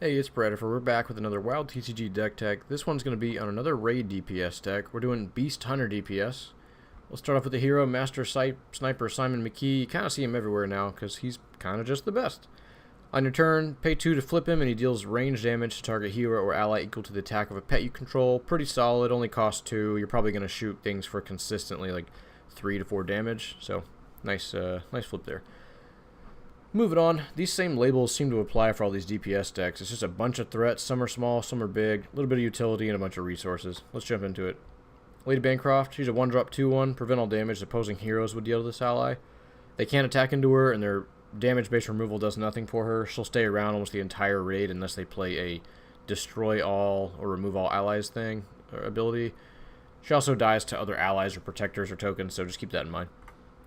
Hey, it's Predator. We're back with another WoW TCG deck tech. This one's going to be on another raid DPS deck. We're doing Beast Hunter DPS. We'll start off with the hero, Master Sniper Simon McKey. You kind of see him everywhere now because he's kind of just the best. On your turn, pay 2 to flip him and he deals range damage to target hero or ally equal to the attack of a pet you control. Pretty solid, only costs 2. You're probably going to shoot things for consistently like 3 to 4 damage. So, nice flip there. Moving on, these same labels seem to apply for all these DPS decks. It's just a bunch of threats. Some are small, some are big, a little bit of utility, and a bunch of resources. Let's jump into it. Lady Bancroft, she's a 1-drop 2-1. Prevent all damage opposing heroes would deal to this ally. They can't attack into her, and their damage-based removal does nothing for her. She'll stay around almost the entire raid unless they play a destroy all or remove all allies thing or ability. She also dies to other allies or protectors or tokens, so just keep that in mind.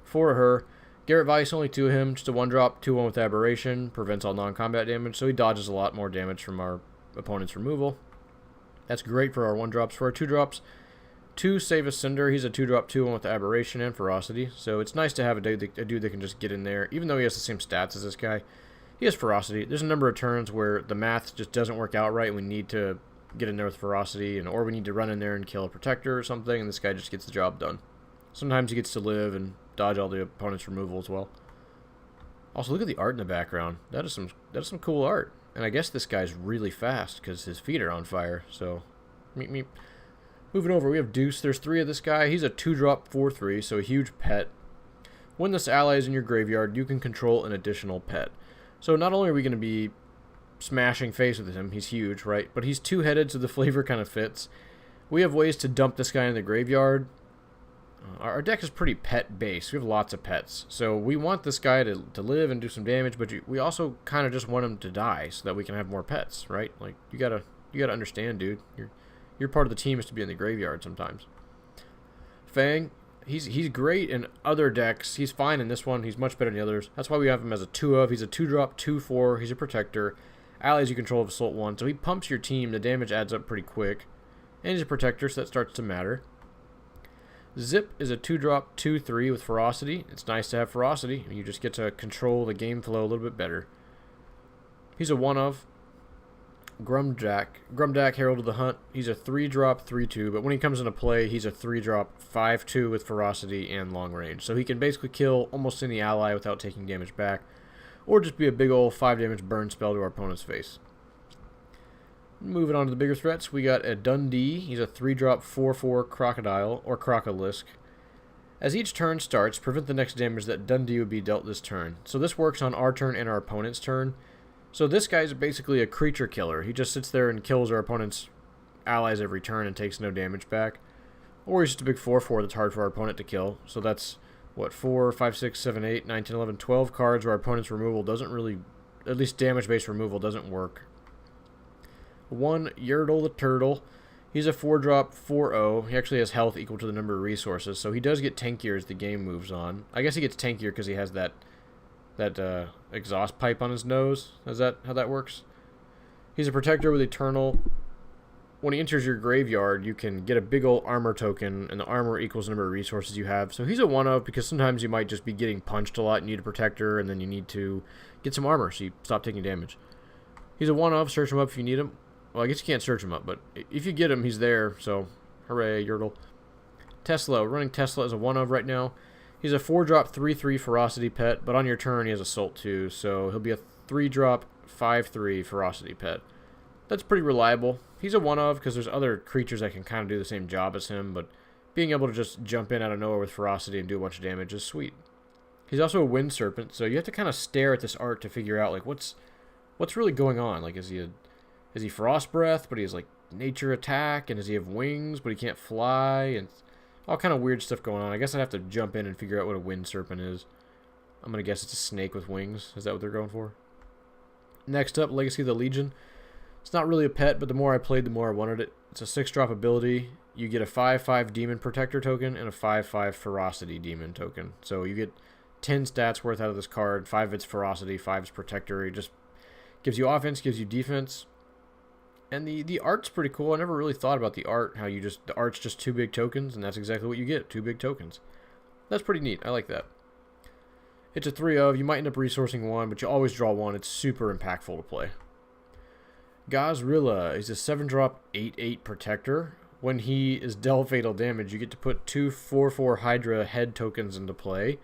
For her, Garet Vice, only 2 of him, just a 1-drop, 2-1 with Aberration, prevents all non-combat damage, so he dodges a lot more damage from our opponent's removal. That's great for our 1-drops. For our 2-drops, 2 Savis Cindur, he's a 2-drop, 2-1 with Aberration and Ferocity, so it's nice to have a dude that can just get in there, even though he has the same stats as this guy. He has Ferocity. There's a number of turns where the math just doesn't work out right, and we need to get in there with Ferocity, or we need to run in there and kill a Protector or something, and this guy just gets the job done. Sometimes he gets to live and dodge all the opponent's removal as well. Also, look at the art in the background. That is some cool art. And I guess this guy's really fast because his feet are on fire. So, meep meep. Moving over, we have Deuce. There's 3 of this guy. He's a 2-drop 4/3, so a huge pet. When this ally is in your graveyard, you can control an additional pet. So not only are we going to be smashing face with him, he's huge, right? But he's 2-headed, so the flavor kind of fits. We have ways to dump this guy in the graveyard. Our deck is pretty pet-based. We have lots of pets. So we want this guy to live and do some damage, but we also kind of just want him to die so that we can have more pets, right? Like, you gotta understand, dude. Your part of the team is to be in the graveyard sometimes. Fang, he's great in other decks. He's fine in this one. He's much better than the others. That's why we have him as a 2-of. He's a 2-drop, 2/4. He's a protector. Allies you control of Assault 1. So he pumps your team. The damage adds up pretty quick. And he's a protector, so that starts to matter. Zip is a 2-drop 2/3 with Ferocity. It's nice to have Ferocity. You just get to control the game flow a little bit better. He's a 1-of. Grumdak, Herald of the Hunt. He's a 3-drop 3/2, but when he comes into play, he's a 3-drop 5/2 with Ferocity and long range. So he can basically kill almost any ally without taking damage back, or just be a big old 5 damage burn spell to our opponent's face. Moving on to the bigger threats, we got a Dundee. He's a 3-drop 4/4 Crocodile, or Crocolisk. As each turn starts, prevent the next damage that Dundee would be dealt this turn. So this works on our turn and our opponent's turn. So this guy's basically a creature killer. He just sits there and kills our opponent's allies every turn and takes no damage back. Or he's just a big 4/4 that's hard for our opponent to kill. So that's, what, 4, 5, 6, 7, 8, 9, 10, 11, 12 cards where our opponent's removal doesn't really, at least damage-based removal doesn't work. 1 Yertle the Turtle. He's a 4-drop 4/0. He actually has health equal to the number of resources, so he does get tankier as the game moves on. I guess he gets tankier because he has that exhaust pipe on his nose. Is that how that works? He's a protector with Eternal. When he enters your graveyard, you can get a big old armor token, and the armor equals the number of resources you have. So he's a 1-of because sometimes you might just be getting punched a lot and need a protector, and then you need to get some armor so you stop taking damage. He's a 1-of. Search him up if you need him. Well, I guess you can't search him up, but if you get him, he's there, so hooray, Yertle. Tesla, we're running Tesla as a 1-of right now. He's a 4-drop 3/3 Ferocity pet, but on your turn he has Assault 2, so he'll be a 3-drop 5/3 Ferocity pet. That's pretty reliable. He's a 1-of because there's other creatures that can kind of do the same job as him, but being able to just jump in out of nowhere with Ferocity and do a bunch of damage is sweet. He's also a Wind Serpent, so you have to kind of stare at this art to figure out, like, what's really going on. Like, is he Frost Breath, but he has, like, Nature Attack, and does he have wings, but he can't fly, and all kind of weird stuff going on. I guess I'd have to jump in and figure out what a Wind Serpent is. I'm going to guess it's a snake with wings. Is that what they're going for? Next up, Legacy of the Legion. It's not really a pet, but the more I played, the more I wanted it. It's a 6-drop ability. You get a 5/5 Demon Protector token and a 5/5 Ferocity Demon token. So you get 10 stats worth out of this card. 5 of it's Ferocity, 5 is Protector. It just gives you offense, gives you defense. And the art's pretty cool. I never really thought about the art, how the art's just 2 big tokens, and that's exactly what you get, 2 big tokens. That's pretty neat. I like that. It's a 3-of. You might end up resourcing 1, but you always draw 1. It's super impactful to play. Gahz'rilla is a 7-drop 8/8 protector. When he is dealt fatal damage, you get to put 2 4/4 Hydra head tokens into play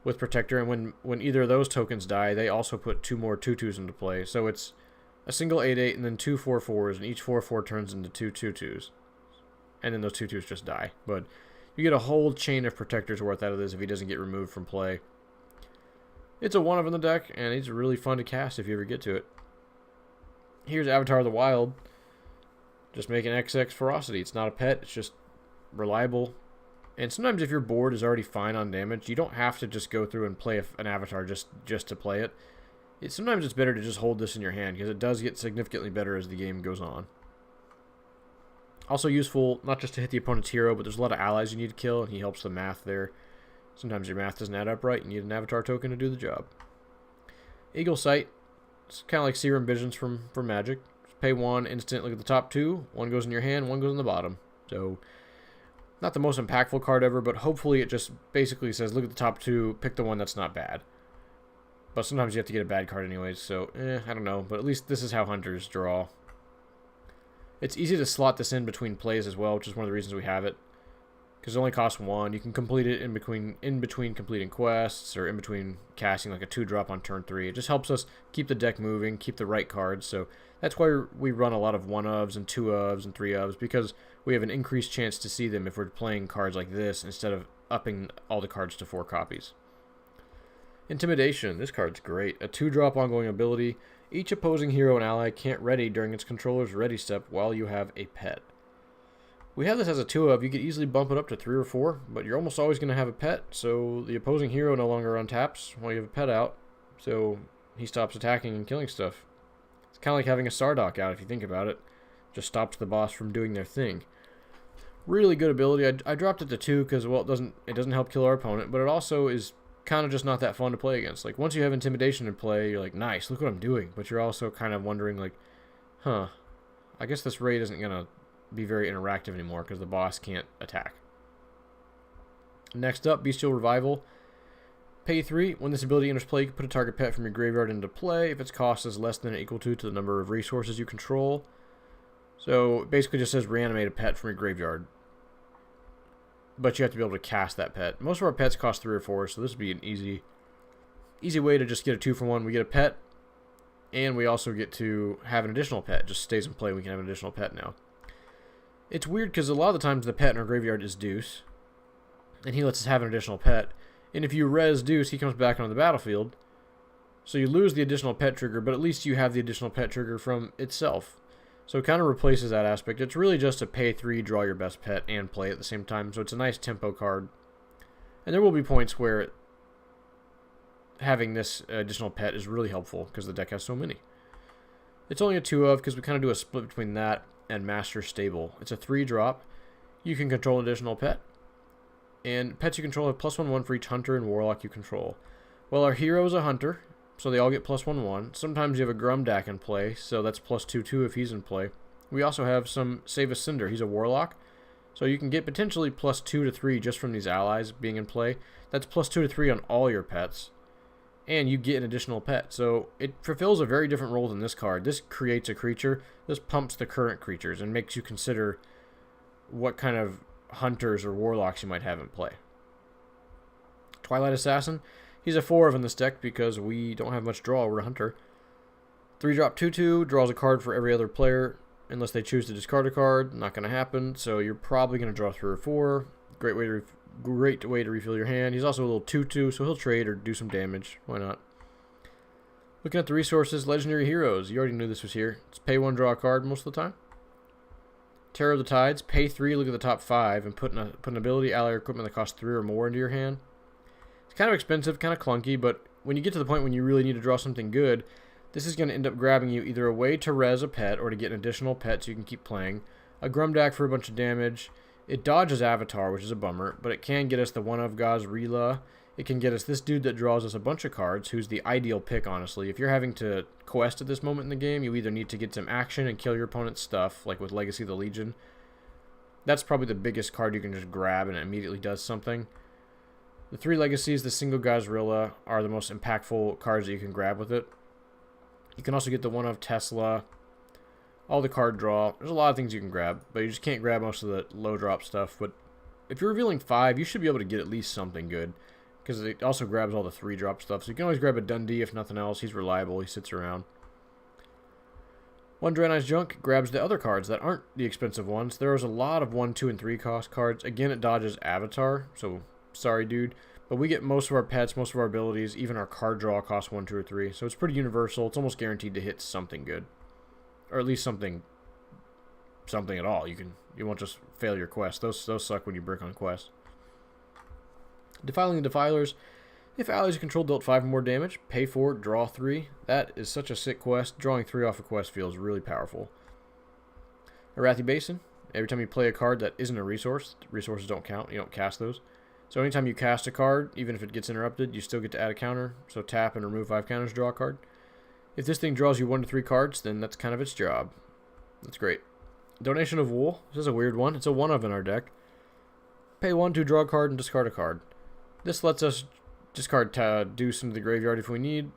with protector, and when either of those tokens die, they also put 2 more 2/2s into play. So it's a single 8/8 and then 2 4/4s, and each 4/4 turns into 2 2/2s. And then those 2/2s just die. But you get a whole chain of protectors worth out of this if he doesn't get removed from play. It's a 1-of in the deck, and it's really fun to cast if you ever get to it. Here's Avatar of the Wild. Just make an XX Ferocity. It's not a pet, it's just reliable. And sometimes if your board is already fine on damage, you don't have to just go through and play an Avatar just to play it. Sometimes it's better to just hold this in your hand, because it does get significantly better as the game goes on. Also useful, not just to hit the opponent's hero, but there's a lot of allies you need to kill, and he helps the math there. Sometimes your math doesn't add up right, and you need an Avatar token to do the job. Eagle Sight. It's kind of like Serum Visions from Magic. Just pay 1, instant, look at the top 2. 1 goes in your hand, 1 goes in the bottom. So, not the most impactful card ever, but hopefully it just basically says, look at the top 2, pick the one that's not bad. But sometimes you have to get a bad card anyways, so, I don't know. But at least this is how hunters draw. It's easy to slot this in between plays as well, which is one of the reasons we have it. Because it only costs 1. You can complete it in between completing quests, or in between casting like a 2-drop on turn 3. It just helps us keep the deck moving, keep the right cards. So that's why we run a lot of 1-ofs and 2-ofs and 3-ofs, because we have an increased chance to see them if we're playing cards like this instead of upping all the cards to 4 copies. Intimidation. This card's great. A 2-drop ongoing ability. Each opposing hero and ally can't ready during its controller's ready step while you have a pet. We have this as a 2-of. You could easily bump it up to 3 or 4, but you're almost always going to have a pet, so the opposing hero no longer untaps while you have a pet out, so he stops attacking and killing stuff. It's kind of like having a Sardock out if you think about it. Just stops the boss from doing their thing. Really good ability. I dropped it to 2 because, well, it doesn't help kill our opponent, but it also is kind of just not that fun to play against. Like, once you have Intimidation in play, you're like, nice, look what I'm doing, but you're also kind of wondering, like, I guess this raid isn't going to be very interactive anymore because the boss can't attack. Next up, Bestial Revival. Pay 3. When this ability enters play, you can put a target pet from your graveyard into play if its cost is less than or equal to the number of resources you control. So it basically just says reanimate a pet from your graveyard. But you have to be able to cast that pet. Most of our pets cost 3 or 4, so this would be an easy way to just get a 2-for-1. We get a pet, and we also get to have an additional pet. It just stays in play, we can have an additional pet now. It's weird because a lot of the times the pet in our graveyard is Deuce, and he lets us have an additional pet. And if you res Deuce, he comes back onto the battlefield. So you lose the additional pet trigger, but at least you have the additional pet trigger from itself. So it kind of replaces that aspect. It's really just a pay 3, draw your best pet, and play at the same time. So it's a nice tempo card. And there will be points where having this additional pet is really helpful because the deck has so many. It's only a 2-of because we kind of do a split between that and Master Stable. It's a 3-drop. You can control an additional pet. And pets you control have +1/1 for each hunter and warlock you control. Well, our hero is a hunter, so they all get +1/1. Sometimes you have a Grumdak in play, so that's +2/2 if he's in play. We also have some Savis Cindur. He's a warlock, so you can get potentially +2 to 3 just from these allies being in play. That's +2 to 3 on all your pets. And you get an additional pet. So it fulfills a very different role than this card. This creates a creature. This pumps the current creatures and makes you consider what kind of hunters or warlocks you might have in play. Twilight Assassin. He's a 4-of in this deck because we don't have much draw. We're a hunter. 3-drop 2/2. Draws a card for every other player unless they choose to discard a card. Not going to happen. So you're probably going to draw 3 or 4. Great way to refill your hand. He's also a little 2/2, so he'll trade or do some damage. Why not? Looking at the resources, Legendary Heroes. You already knew this was here. It's pay 1, draw a card most of the time. Terror of the Tides. Pay 3, look at the top 5, and put an ability, ally, or equipment that costs 3 or more into your hand. It's kind of expensive, kind of clunky, but when you get to the point when you really need to draw something good, this is going to end up grabbing you either a way to res a pet or to get an additional pet so you can keep playing. A Grumdak for a bunch of damage. It dodges Avatar, which is a bummer, but it can get us the 1-of Gahz'rilla. It can get us this dude that draws us a bunch of cards, who's the ideal pick, honestly. If you're having to quest at this moment in the game, you either need to get some action and kill your opponent's stuff, like with Legacy of the Legion. That's probably the biggest card you can just grab and it immediately does something. The 3 legacies, the single Gahz'rilla, are the most impactful cards that you can grab with it. You can also get the 1-of Tesla. all the card draw. There's a lot of things you can grab, but you just can't grab most of the low drop stuff. But if you're revealing 5, you should be able to get at least something good, because it also grabs all the 3 drop stuff. So you can always grab a Dundee if nothing else. He's reliable. He sits around. One Draenei's Junk grabs the other cards that aren't the expensive ones. There's a lot of 1, 2, and 3 cost cards. Again, it dodges Avatar, so sorry, dude. But we get most of our pets, most of our abilities, even our card draw costs 1, 2, or 3. So it's pretty universal. It's almost guaranteed to hit something good, or at least something at all. You won't just fail your quest. Those suck when you brick on quest. Defiling the Defilers. If allies you control dealt 5 or more damage, pay 4, draw 3. That is such a sick quest. Drawing 3 off a quest feels really powerful. Arathi Basin. Every time you play a card that isn't a resource, resources don't count. You don't cast those. So anytime you cast a card, even if it gets interrupted, you still get to add a counter. So tap and remove 5 counters, draw a card. If this thing draws you 1 to 3 cards, then that's kind of its job. That's great. Donation of Wool. This is a weird one. It's a 1-of in our deck. Pay 1 to draw a card and discard a card. This lets us discard Deuce into the graveyard if we need.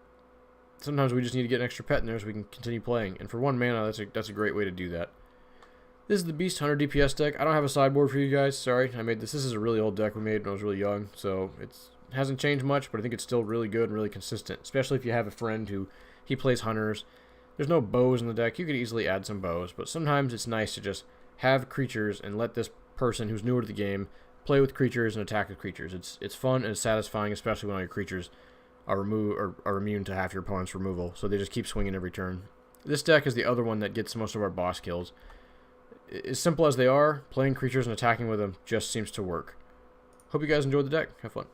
Sometimes we just need to get an extra pet in there so we can continue playing. And for 1 mana, that's a great way to do that. This is the Beast Hunter DPS deck. I don't have a sideboard for you guys. Sorry, I made this. This is a really old deck we made when I was really young, so it hasn't changed much, but I think it's still really good and really consistent, especially if you have a friend who he plays hunters. There's no bows in the deck. You could easily add some bows, but sometimes it's nice to just have creatures and let this person who's newer to the game play with creatures and attack with creatures. It's fun and it's satisfying, especially when all your creatures are immune to half your opponent's removal, so they just keep swinging every turn. This deck is the other one that gets most of our boss kills. As simple as they are, playing creatures and attacking with them just seems to work. Hope you guys enjoyed the deck. Have fun.